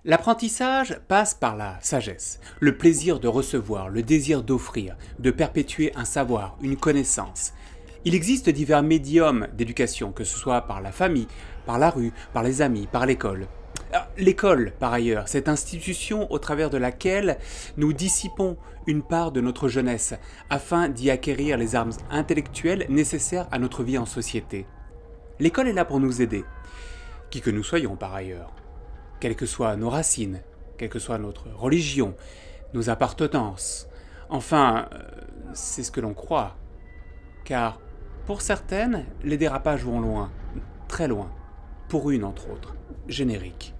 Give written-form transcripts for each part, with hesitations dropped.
L'apprentissage passe par la sagesse, le plaisir de recevoir, le désir d'offrir, de perpétuer un savoir, une connaissance. Il existe divers médiums d'éducation, que ce soit par la famille, par la rue, par les amis, par l'école. L'école, par ailleurs, cette institution au travers de laquelle nous dissipons une part de notre jeunesse afin d'y acquérir les armes intellectuelles nécessaires à notre vie en société. L'école est là pour nous aider, qui que nous soyons par ailleurs. Quelles que soient nos racines, quelle que soit notre religion, nos appartenances. Enfin, c'est ce que l'on croit. Car, pour certaines, les dérapages vont loin, très loin. Pour une, entre autres, générique.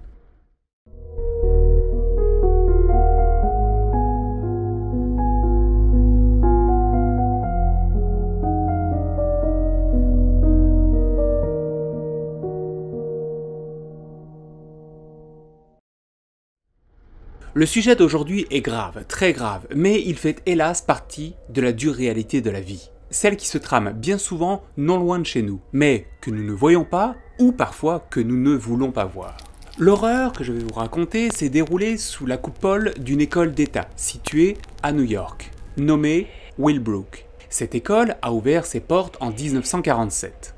Le sujet d'aujourd'hui est grave, très grave, mais il fait hélas partie de la dure réalité de la vie. Celle qui se trame bien souvent non loin de chez nous, mais que nous ne voyons pas ou parfois que nous ne voulons pas voir. L'horreur que je vais vous raconter s'est déroulée sous la coupole d'une école d'État située à New York, nommée Willbrook. Cette école a ouvert ses portes en 1947.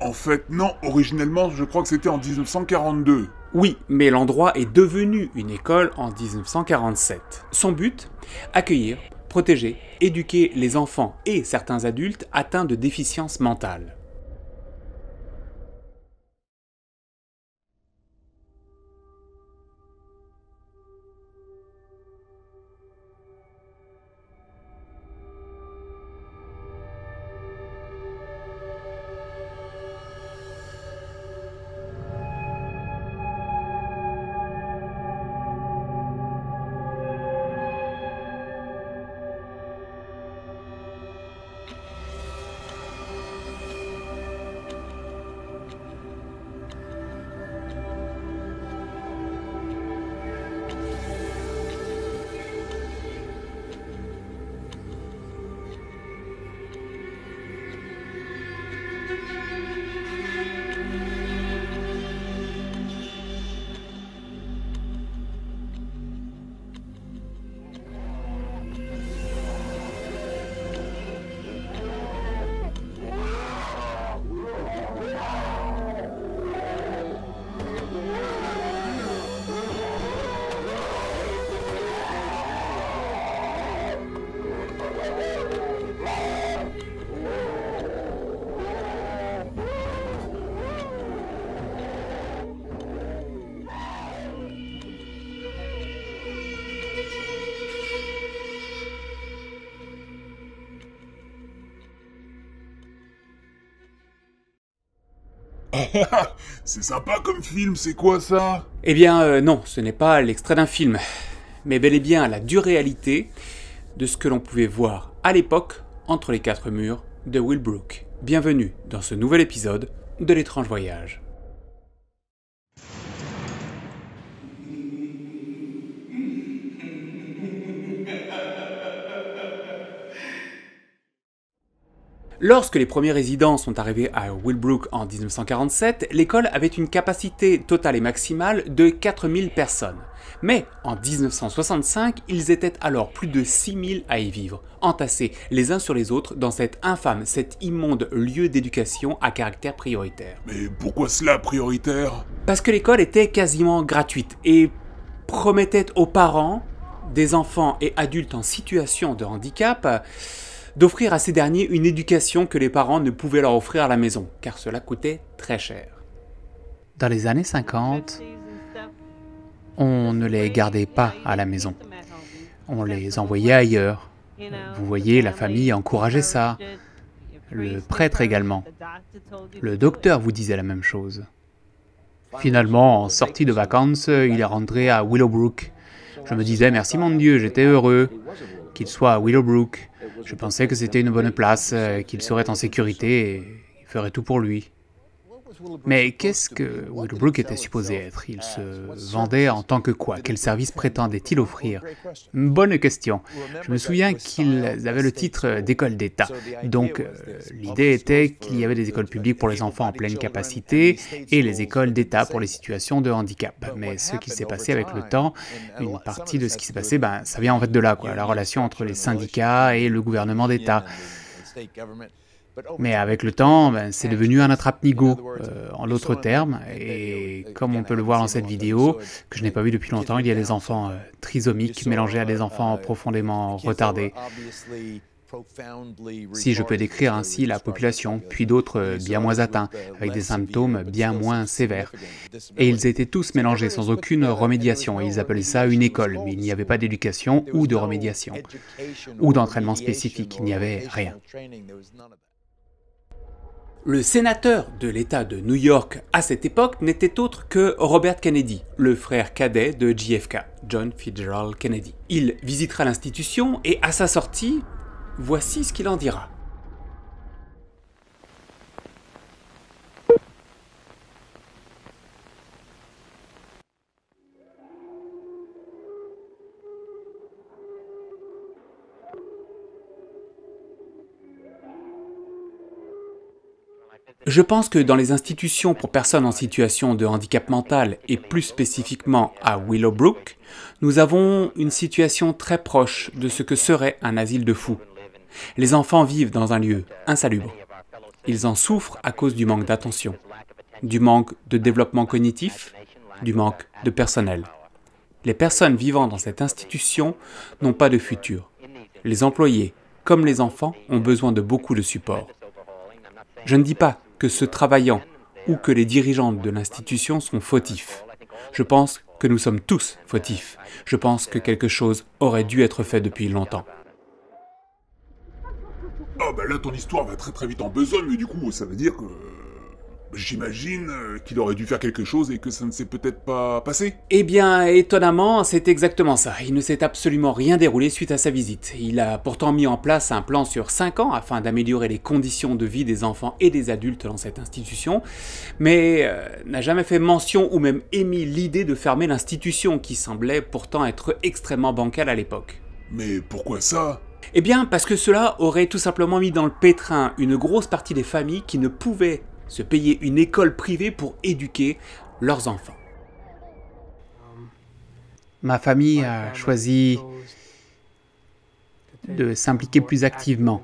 En fait, non, originellement, je crois que c'était en 1942. Oui, mais l'endroit est devenu une école en 1947. Son but ? Accueillir, protéger, éduquer les enfants et certains adultes atteints de déficience mentale. C'est sympa comme film, c'est quoi ça? Eh bien non, ce n'est pas l'extrait d'un film, mais bel et bien la dure réalité de ce que l'on pouvait voir à l'époque entre les quatre murs de Willbrook. Bienvenue dans ce nouvel épisode de l'étrange voyage. Lorsque les premiers résidents sont arrivés à Willbrook en 1947, l'école avait une capacité totale et maximale de 4000 personnes. Mais en 1965, ils étaient alors plus de 6000 à y vivre, entassés les uns sur les autres dans cet infâme, cet immonde lieu d'éducation à caractère prioritaire. Mais pourquoi cela prioritaire? Parce que l'école était quasiment gratuite et promettait aux parents des enfants et adultes en situation de handicap d'offrir à ces derniers une éducation que les parents ne pouvaient leur offrir à la maison, car cela coûtait très cher. Dans les années 50, on ne les gardait pas à la maison. On les envoyait ailleurs. Vous voyez, la famille encourageait ça. Le prêtre également. Le docteur vous disait la même chose. Finalement, en sortie de vacances, il est rentré à Willowbrook. Je me disais, merci mon Dieu, j'étais heureux qu'il soit à Willowbrook. Je pensais que c'était une bonne place, qu'il serait en sécurité et il ferait tout pour lui. Mais qu'est-ce que Willowbrook était supposé être? Il se vendait en tant que quoi? Quel service prétendait-il offrir? Bonne question. Je me souviens qu'ils avaient le titre d'école d'État. Donc l'idée était qu'il y avait des écoles publiques pour les enfants en pleine capacité et les écoles d'État pour les situations de handicap. Mais ce qui s'est passé avec le temps, une partie de ce qui s'est passé, ça vient en fait de là, quoi, la relation entre les syndicats et le gouvernement d'État. Mais avec le temps, c'est devenu un attrape-nigo, en d'autres termes, et comme on peut le voir dans cette vidéo, que je n'ai pas vue depuis longtemps, il y a des enfants trisomiques mélangés à des enfants profondément retardés. Si je peux décrire ainsi la population, puis d'autres bien moins atteints, avec des symptômes bien moins sévères. Et ils étaient tous mélangés sans aucune remédiation, et ils appelaient ça une école, mais il n'y avait pas d'éducation ou de remédiation, ou d'entraînement spécifique, il n'y avait rien. Le sénateur de l'État de New York à cette époque n'était autre que Robert Kennedy, le frère cadet de JFK, John Fitzgerald Kennedy. Il visitera l'institution et à sa sortie, voici ce qu'il en dira. Je pense que dans les institutions pour personnes en situation de handicap mental et plus spécifiquement à Willowbrook, nous avons une situation très proche de ce que serait un asile de fous. Les enfants vivent dans un lieu insalubre. Ils en souffrent à cause du manque d'attention, du manque de développement cognitif, du manque de personnel. Les personnes vivant dans cette institution n'ont pas de futur. Les employés, comme les enfants, ont besoin de beaucoup de support. Je ne dis pas que ceux travaillant ou que les dirigeants de l'institution sont fautifs. Je pense que nous sommes tous fautifs. Je pense que quelque chose aurait dû être fait depuis longtemps. Ah là ton histoire va très vite en besogne, mais du coup ça veut dire que... J'imagine qu'il aurait dû faire quelque chose et que ça ne s'est peut-être pas passé. Eh bien, étonnamment, c'est exactement ça. Il ne s'est absolument rien déroulé suite à sa visite. Il a pourtant mis en place un plan sur 5 ans afin d'améliorer les conditions de vie des enfants et des adultes dans cette institution, mais n'a jamais fait mention ou même émis l'idée de fermer l'institution qui semblait pourtant être extrêmement bancale à l'époque. Mais pourquoi ça ? Eh bien, parce que cela aurait tout simplement mis dans le pétrin une grosse partie des familles qui ne pouvaient se payer une école privée pour éduquer leurs enfants. Ma famille a choisi de s'impliquer plus activement.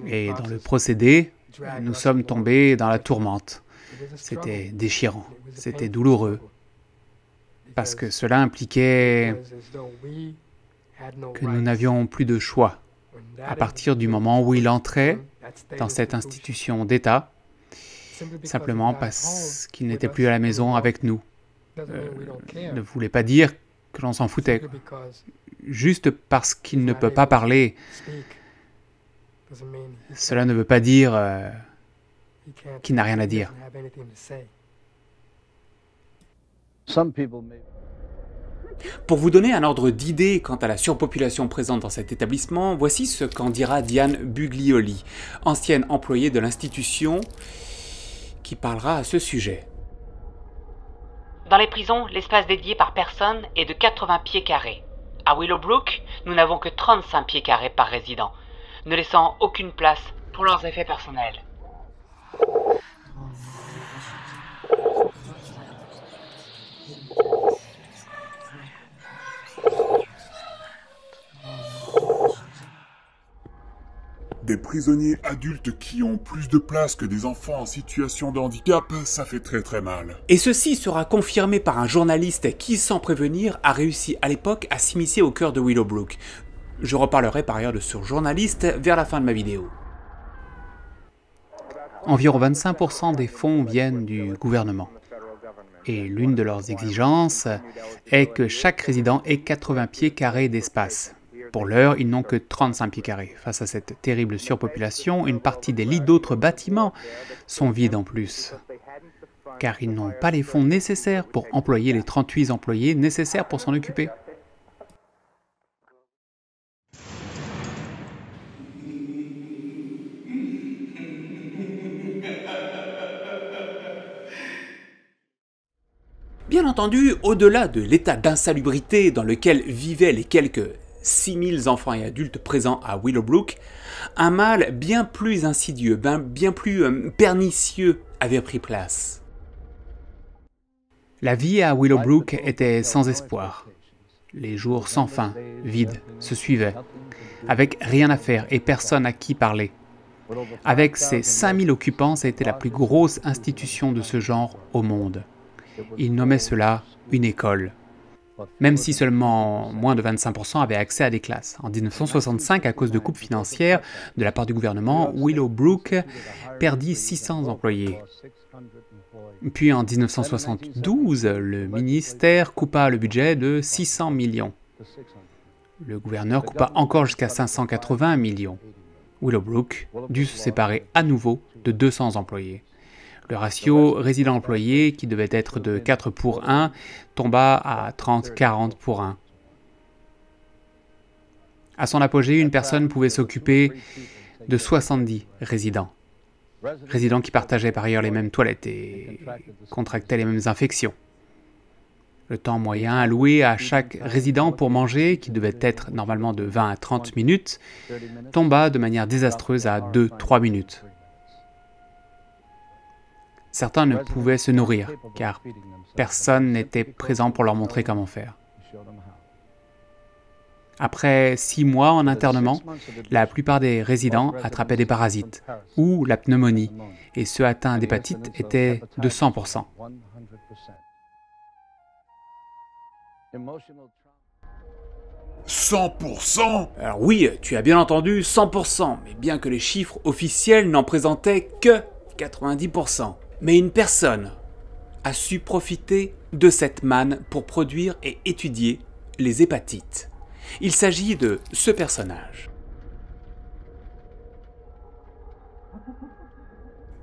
Et dans le procédé, nous sommes tombés dans la tourmente. C'était déchirant, c'était douloureux, parce que cela impliquait que nous n'avions plus de choix. À partir du moment où il entrait dans cette institution d'État, simplement parce qu'il n'était plus à la maison avec nous. Ne voulait pas dire que l'on s'en foutait. Juste parce qu'il ne peut pas parler, cela ne veut pas dire qu'il n'a rien à dire. Pour vous donner un ordre d'idée quant à la surpopulation présente dans cet établissement, voici ce qu'en dira Diane Buglioli, ancienne employée de l'institution, qui parlera à ce sujet. Dans les prisons, l'espace dédié par personne est de 80 pieds carrés. À Willowbrook, nous n'avons que 35 pieds carrés par résident, ne laissant aucune place pour leurs effets personnels. Des prisonniers adultes qui ont plus de place que des enfants en situation de handicap, ça fait très mal. Et ceci sera confirmé par un journaliste qui, sans prévenir, a réussi à l'époque à s'immiscer au cœur de Willowbrook. Je reparlerai par ailleurs de ce journaliste vers la fin de ma vidéo. Environ 25% des fonds viennent du gouvernement. Et l'une de leurs exigences est que chaque résident ait 80 pieds carrés d'espace. Pour l'heure, ils n'ont que 35 pieds carrés. Face à cette terrible surpopulation, une partie des lits d'autres bâtiments sont vides en plus, car ils n'ont pas les fonds nécessaires pour employer les 38 employés nécessaires pour s'en occuper. Bien entendu, au-delà de l'état d'insalubrité dans lequel vivaient les quelques 6000 enfants et adultes présents à Willowbrook, un mal bien plus insidieux, bien plus pernicieux avait pris place. La vie à Willowbrook était sans espoir. Les jours sans fin, vides, se suivaient, avec rien à faire et personne à qui parler. Avec ses 5000 occupants, c'était la plus grosse institution de ce genre au monde. Il nommait cela une école. Même si seulement moins de 25% avaient accès à des classes. En 1965, à cause de coupes financières de la part du gouvernement, Willowbrook perdit 600 employés. Puis en 1972, le ministère coupa le budget de 600 millions. Le gouverneur coupa encore jusqu'à 580 millions. Willowbrook dut se séparer à nouveau de 200 employés. Le ratio résident-employé, qui devait être de 4 pour 1, tomba à 30-40 pour 1. À son apogée, une personne pouvait s'occuper de 70 résidents. Résidents qui partageaient par ailleurs les mêmes toilettes et contractaient les mêmes infections. Le temps moyen alloué à chaque résident pour manger, qui devait être normalement de 20 à 30 minutes, tomba de manière désastreuse à 2-3 minutes. Certains ne pouvaient se nourrir, car personne n'était présent pour leur montrer comment faire. Après 6 mois en internement, la plupart des résidents attrapaient des parasites ou la pneumonie, et ceux atteints d'hépatite étaient de 100%. « 100%? Alors oui, tu as bien entendu 100%, mais bien que les chiffres officiels n'en présentaient que 90%. Mais une personne a su profiter de cette manne pour produire et étudier les hépatites. Il s'agit de ce personnage.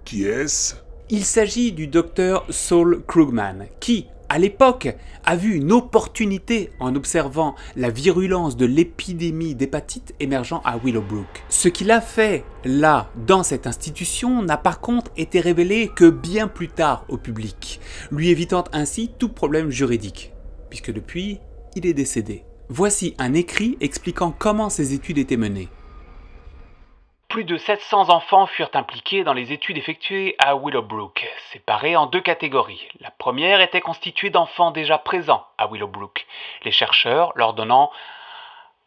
Qui est-ce? Il s'agit du docteur Saul Krugman, qui, à l'époque, a vu une opportunité en observant la virulence de l'épidémie d'hépatite émergeant à Willowbrook. Ce qu'il a fait là, dans cette institution, n'a par contre été révélé que bien plus tard au public, lui évitant ainsi tout problème juridique, puisque depuis, il est décédé. Voici un écrit expliquant comment ces études étaient menées. Plus de 700 enfants furent impliqués dans les études effectuées à Willowbrook, séparées en 2 catégories. La première était constituée d'enfants déjà présents à Willowbrook, les chercheurs leur donnant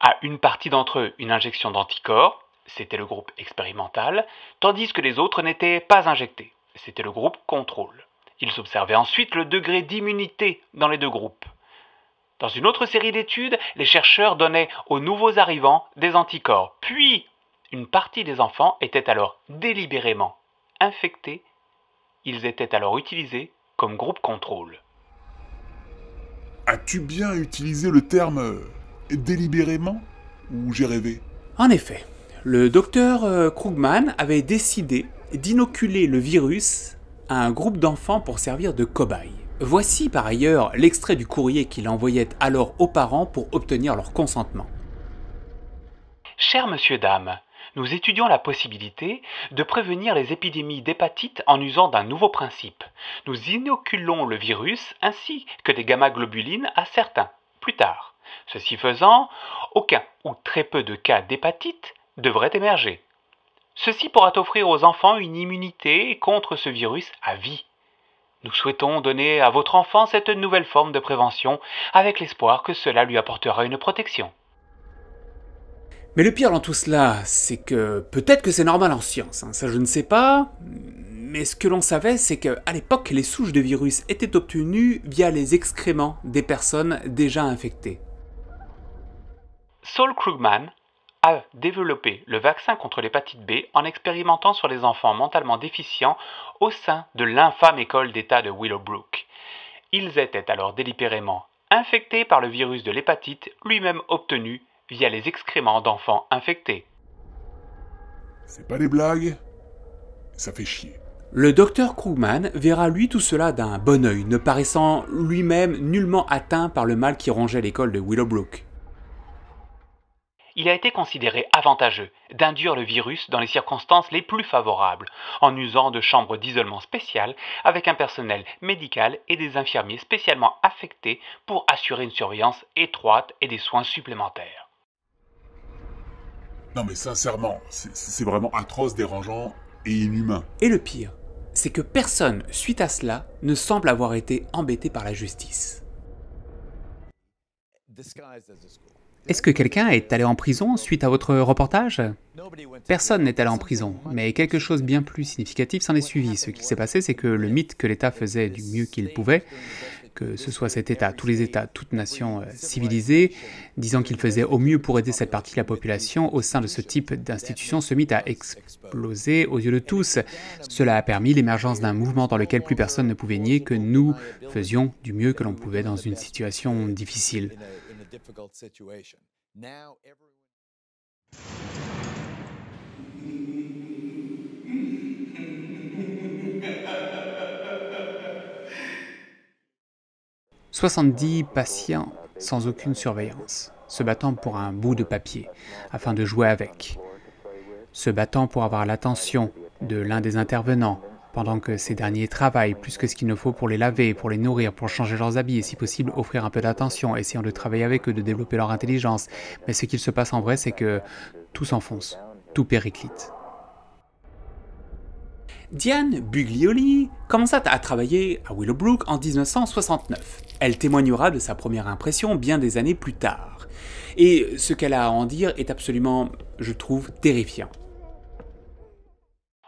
à une partie d'entre eux une injection d'anticorps, c'était le groupe expérimental, tandis que les autres n'étaient pas injectés, c'était le groupe contrôle. Ils observaient ensuite le degré d'immunité dans les 2 groupes. Dans une autre série d'études, les chercheurs donnaient aux nouveaux arrivants des anticorps, puis une partie des enfants était alors délibérément infectés. Ils étaient alors utilisés comme groupe contrôle. As-tu bien utilisé le terme délibérément ou j'ai rêvé? En effet, le docteur Krugman avait décidé d'inoculer le virus à un groupe d'enfants pour servir de cobayes. Voici par ailleurs l'extrait du courrier qu'il envoyait alors aux parents pour obtenir leur consentement. Cher monsieur, dame, nous étudions la possibilité de prévenir les épidémies d'hépatite en usant d'un nouveau principe. Nous inoculons le virus ainsi que des gamma-globulines à certains, plus tard. Ceci faisant, aucun ou très peu de cas d'hépatite devraient émerger. Ceci pourra offrir aux enfants une immunité contre ce virus à vie. Nous souhaitons donner à votre enfant cette nouvelle forme de prévention avec l'espoir que cela lui apportera une protection. Mais le pire dans tout cela, c'est que peut-être que c'est normal en science, ça je ne sais pas, mais ce que l'on savait, c'est qu'à l'époque, les souches de virus étaient obtenues via les excréments des personnes déjà infectées. Saul Krugman a développé le vaccin contre l'hépatite B en expérimentant sur les enfants mentalement déficients au sein de l'infâme école d'État de Willowbrook. Ils étaient alors délibérément infectés par le virus de l'hépatite, lui-même obtenu via les excréments d'enfants infectés. C'est pas des blagues? Ça fait chier. Le docteur Krugman verra lui tout cela d'un bon œil, ne paraissant lui-même nullement atteint par le mal qui rongeait l'école de Willowbrook. il a été considéré avantageux d'induire le virus dans les circonstances les plus favorables, en usant de chambres d'isolement spéciales avec un personnel médical et des infirmiers spécialement affectés pour assurer une surveillance étroite et des soins supplémentaires. Non mais sincèrement, c'est vraiment atroce, dérangeant et inhumain. Et le pire, c'est que personne, suite à cela, ne semble avoir été embêté par la justice. Est-ce que quelqu'un est allé en prison suite à votre reportage? Personne n'est allé en prison, mais quelque chose de bien plus significatif s'en est suivi. Ce qui s'est passé, c'est que le mythe que l'État faisait du mieux qu'il pouvait, que ce soit cet État, tous les États, toute nation civilisée, disant qu'il faisait au mieux pour aider cette partie de la population, au sein de ce type d'institution se mit à exploser aux yeux de tous. Cela a permis l'émergence d'un mouvement dans lequel plus personne ne pouvait nier que nous faisions du mieux que l'on pouvait dans une situation difficile. « 70 patients sans aucune surveillance, se battant pour un bout de papier, afin de jouer avec, se battant pour avoir l'attention de l'un des intervenants, pendant que ces derniers travaillent plus que ce qu'il ne faut pour les laver, pour les nourrir, pour changer leurs habits et si possible offrir un peu d'attention, essayant de travailler avec eux, de développer leur intelligence. Mais ce qu'il se passe en vrai, c'est que tout s'enfonce, tout périclite. » Diane Buglioli commença à travailler à Willowbrook en 1969. Elle témoignera de sa première impression bien des années plus tard. Et ce qu'elle a à en dire est absolument, je trouve, terrifiant.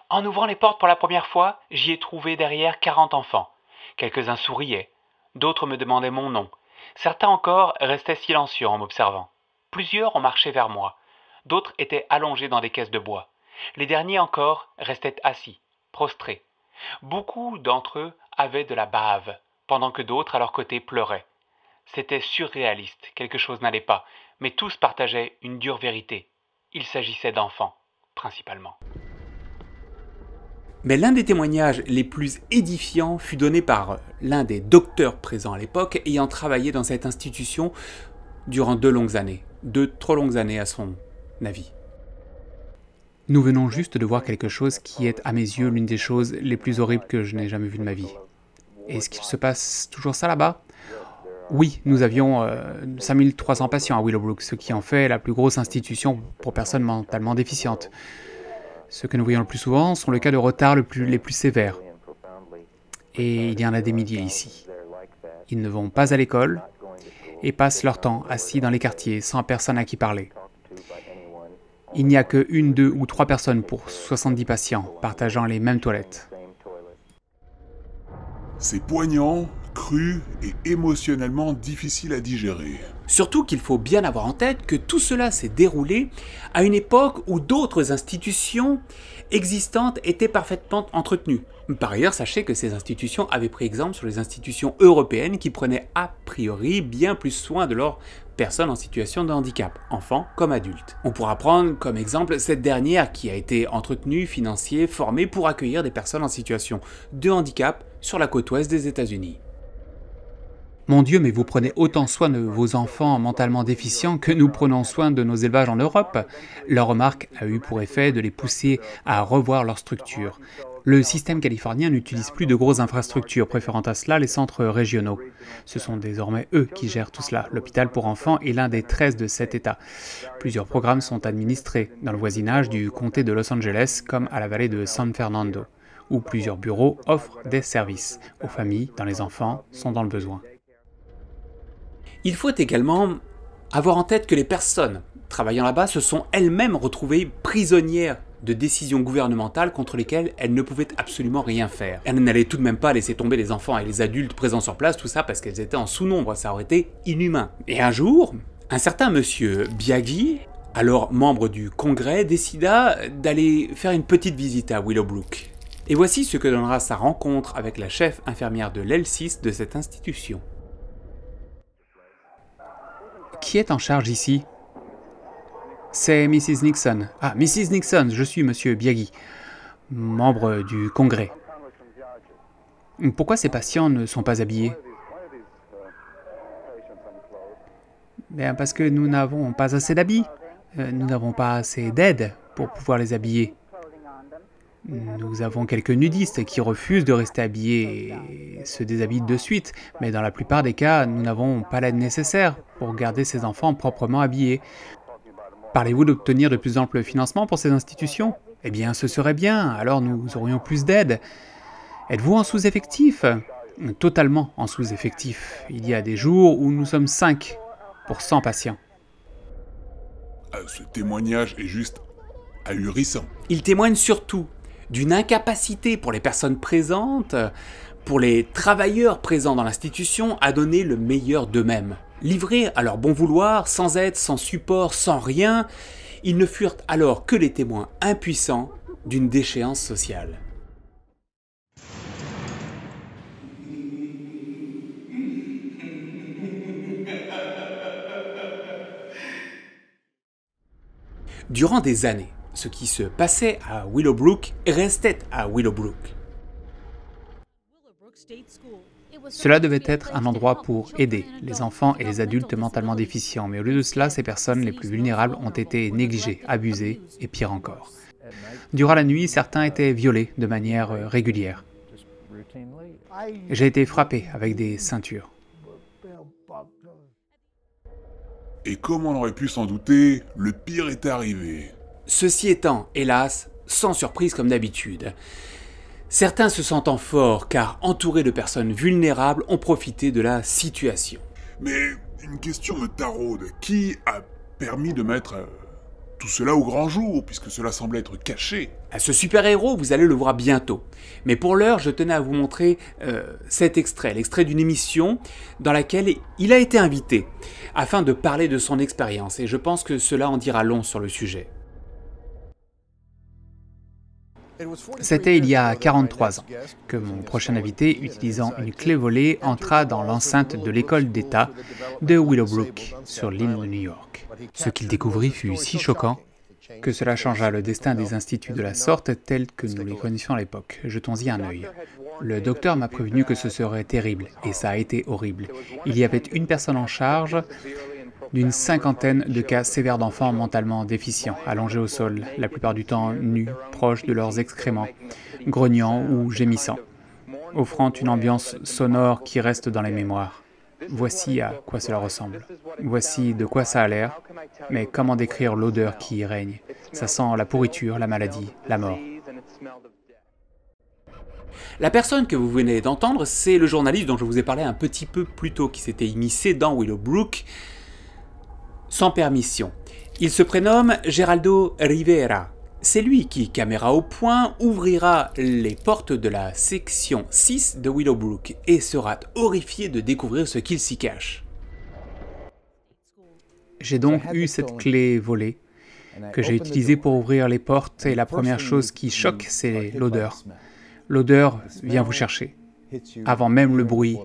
En ouvrant les portes pour la première fois, j'y ai trouvé derrière 40 enfants. Quelques-uns souriaient, d'autres me demandaient mon nom. Certains encore restaient silencieux en m'observant. Plusieurs ont marché vers moi. D'autres étaient allongés dans des caisses de bois. Les derniers encore restaient assis, prostrés. Beaucoup d'entre eux avaient de la bave, pendant que d'autres à leur côté pleuraient. C'était surréaliste, quelque chose n'allait pas, mais tous partageaient une dure vérité. Il s'agissait d'enfants, principalement. Mais l'un des témoignages les plus édifiants fut donné par l'un des docteurs présents à l'époque ayant travaillé dans cette institution durant 2 longues années. 2 trop longues années à son avis. Nous venons juste de voir quelque chose qui est à mes yeux l'une des choses les plus horribles que je n'ai jamais vues de ma vie. Est-ce qu'il se passe toujours ça là-bas? Oui, nous avions 5300 patients à Willowbrook, ce qui en fait la plus grosse institution pour personnes mentalement déficientes. Ce que nous voyons le plus souvent sont les cas de retard les plus sévères. Et il y en a des milliers ici. Ils ne vont pas à l'école et passent leur temps assis dans les quartiers sans personne à qui parler. Il n'y a que 1, 2 ou 3 personnes pour 70 patients partageant les mêmes toilettes. C'est poignant, cru et émotionnellement difficile à digérer. Surtout qu'il faut bien avoir en tête que tout cela s'est déroulé à une époque où d'autres institutions existantes étaient parfaitement entretenues. Par ailleurs, sachez que ces institutions avaient pris exemple sur les institutions européennes qui prenaient a priori bien plus soin de leurs personnes en situation de handicap, enfants comme adultes. On pourra prendre comme exemple cette dernière qui a été entretenue, financée, formée pour accueillir des personnes en situation de handicap sur la côte ouest des États-Unis. Mon Dieu, mais vous prenez autant soin de vos enfants mentalement déficients que nous prenons soin de nos élevages en Europe. Leur remarque a eu pour effet de les pousser à revoir leur structure. Le système californien n'utilise plus de grosses infrastructures, préférant à cela les centres régionaux. Ce sont désormais eux qui gèrent tout cela. L'hôpital pour enfants est l'un des 13 de cet État. Plusieurs programmes sont administrés dans le voisinage du comté de Los Angeles comme à la vallée de San Fernando, où plusieurs bureaux offrent des services aux familles dont les enfants sont dans le besoin. Il faut également avoir en tête que les personnes travaillant là-bas se sont elles-mêmes retrouvées prisonnières de décisions gouvernementales contre lesquelles elles ne pouvaient absolument rien faire. Elles n'allaient tout de même pas laisser tomber les enfants et les adultes présents sur place, tout ça parce qu'elles étaient en sous-nombre, ça aurait été inhumain. Et un jour, un certain monsieur Biaggi, alors membre du Congrès, décida d'aller faire une petite visite à Willowbrook. Et voici ce que donnera sa rencontre avec la chef infirmière de l'L6 de cette institution. Qui est en charge ici? C'est Mrs. Nixon. Ah, Mrs. Nixon, je suis Monsieur Biaggi, membre du Congrès. Pourquoi ces patients ne sont pas habillés? Bien, parce que nous n'avons pas assez d'habits. Nous n'avons pas assez d'aide pour pouvoir les habiller. Nous avons quelques nudistes qui refusent de rester habillés et se déshabillent de suite, mais dans la plupart des cas, nous n'avons pas l'aide nécessaire pour garder ces enfants proprement habillés. Parlez-vous d'obtenir de plus amples financements pour ces institutions? Eh bien, ce serait bien, alors nous aurions plus d'aide. Êtes-vous en sous-effectif? Totalement en sous-effectif. Il y a des jours où nous sommes 5 pour 100 patients. Ce témoignage est juste ahurissant. Il témoigne surtout d'une incapacité pour les personnes présentes, pour les travailleurs présents dans l'institution, à donner le meilleur d'eux-mêmes. Livrés à leur bon vouloir, sans aide, sans support, sans rien, ils ne furent alors que les témoins impuissants d'une déchéance sociale. Durant des années, ce qui se passait à Willowbrook restait à Willowbrook. Cela devait être un endroit pour aider les enfants et les adultes mentalement déficients, mais au lieu de cela, ces personnes les plus vulnérables ont été négligées, abusées et pire encore. Durant la nuit, certains étaient violés de manière régulière. J'ai été frappé avec des ceintures. Et comme on aurait pu s'en douter, le pire est arrivé. Ceci étant, hélas, sans surprise comme d'habitude. Certains se sentant forts car entourés de personnes vulnérables ont profité de la situation. Mais une question me taraude. Qui a permis de mettre tout cela au grand jour, puisque cela semblait être caché? Ce super-héros, vous allez le voir bientôt. Mais pour l'heure, je tenais à vous montrer cet extrait, l'extrait d'une émission dans laquelle il a été invité, afin de parler de son expérience, et je pense que cela en dira long sur le sujet. C'était il y a 43 ans que mon prochain invité, utilisant une clé volée, entra dans l'enceinte de l'école d'État de Willowbrook, sur l'île de New York. Ce qu'il découvrit fut si choquant que cela changea le destin des instituts de la sorte tels que nous les connaissions à l'époque. Jetons-y un œil. Le docteur m'a prévenu que ce serait terrible, et ça a été horrible. Il y avait une personne en charge d'une 50aine de cas sévères d'enfants mentalement déficients, allongés au sol, la plupart du temps nus, proches de leurs excréments, grognant ou gémissant, offrant une ambiance sonore qui reste dans les mémoires. Voici à quoi cela ressemble. Voici de quoi ça a l'air, mais comment décrire l'odeur qui y règne? Ça sent la pourriture, la maladie, la mort. La personne que vous venez d'entendre, c'est le journaliste dont je vous ai parlé un petit peu plus tôt, qui s'était immiscé dans Willowbrook sans permission. Il se prénomme Geraldo Rivera. C'est lui qui, caméra au point, ouvrira les portes de la section 6 de Willowbrook et sera horrifié de découvrir ce qu'il s'y cache. J'ai donc eu cette clé volée que j'ai utilisée pour ouvrir les portes et la première chose qui choque, c'est l'odeur. L'odeur vient vous chercher, avant même le bruit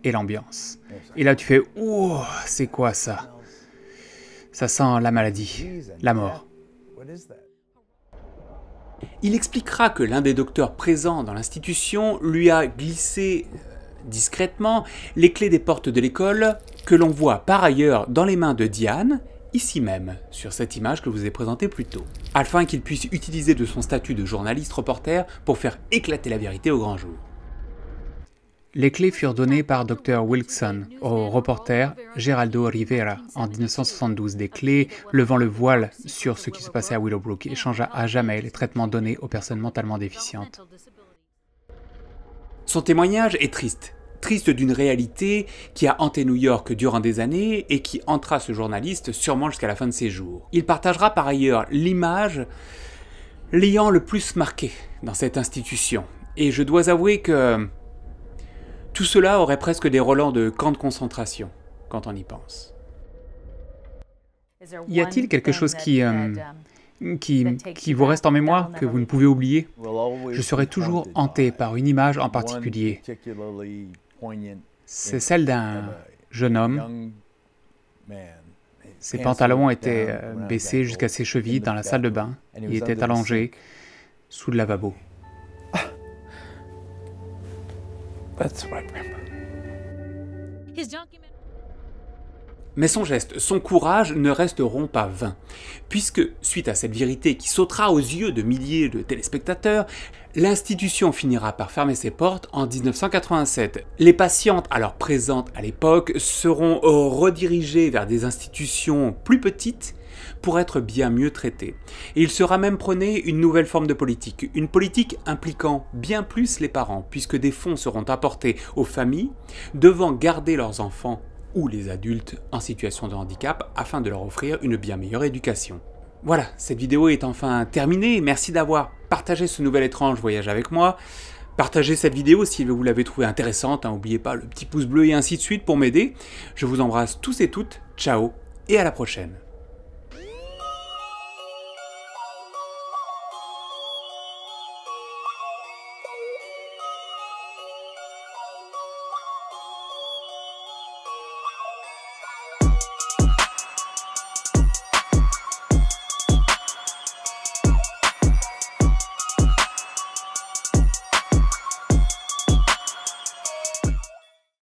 et l'ambiance. Et là tu fais « Ouh, c'est quoi ça ?» Ça sent la maladie, la mort. Il expliquera que l'un des docteurs présents dans l'institution lui a glissé discrètement les clés des portes de l'école que l'on voit par ailleurs dans les mains de Diane, ici même, sur cette image que je vous ai présentée plus tôt, afin qu'il puisse utiliser de son statut de journaliste reporter pour faire éclater la vérité au grand jour. Les clés furent données par Dr. Wilson au reporter Geraldo Rivera en 1972. Des clés levant le voile sur ce qui se passait à Willowbrook et changea à jamais les traitements donnés aux personnes mentalement déficientes. Son témoignage est triste. Triste d'une réalité qui a hanté New York durant des années et qui hantera ce journaliste sûrement jusqu'à la fin de ses jours. Il partagera par ailleurs l'image l'ayant le plus marqué dans cette institution. Et je dois avouer que tout cela aurait presque des relents de camp de concentration, quand on y pense. Y a-t-il quelque chose qui vous reste en mémoire, que vous ne pouvez oublier? Je serai toujours hanté par une image en particulier. C'est celle d'un jeune homme. Ses pantalons étaient baissés jusqu'à ses chevilles dans la salle de bain. Il était allongé sous le lavabo. Mais son geste, son courage ne resteront pas vains, puisque, suite à cette vérité qui sautera aux yeux de milliers de téléspectateurs, l'institution finira par fermer ses portes en 1987. Les patientes alors présentes à l'époque seront redirigées vers des institutions plus petites pour être bien mieux traitées. Et il sera même prôné une nouvelle forme de politique, une politique impliquant bien plus les parents, puisque des fonds seront apportés aux familles devant garder leurs enfants ou les adultes en situation de handicap afin de leur offrir une bien meilleure éducation. Voilà, cette vidéo est enfin terminée. Merci d'avoir partagé ce nouvel étrange voyage avec moi. Partagez cette vidéo si vous l'avez trouvée intéressante. N'oubliez pas le petit pouce bleu et ainsi de suite pour m'aider. Je vous embrasse tous et toutes. Ciao et à la prochaine.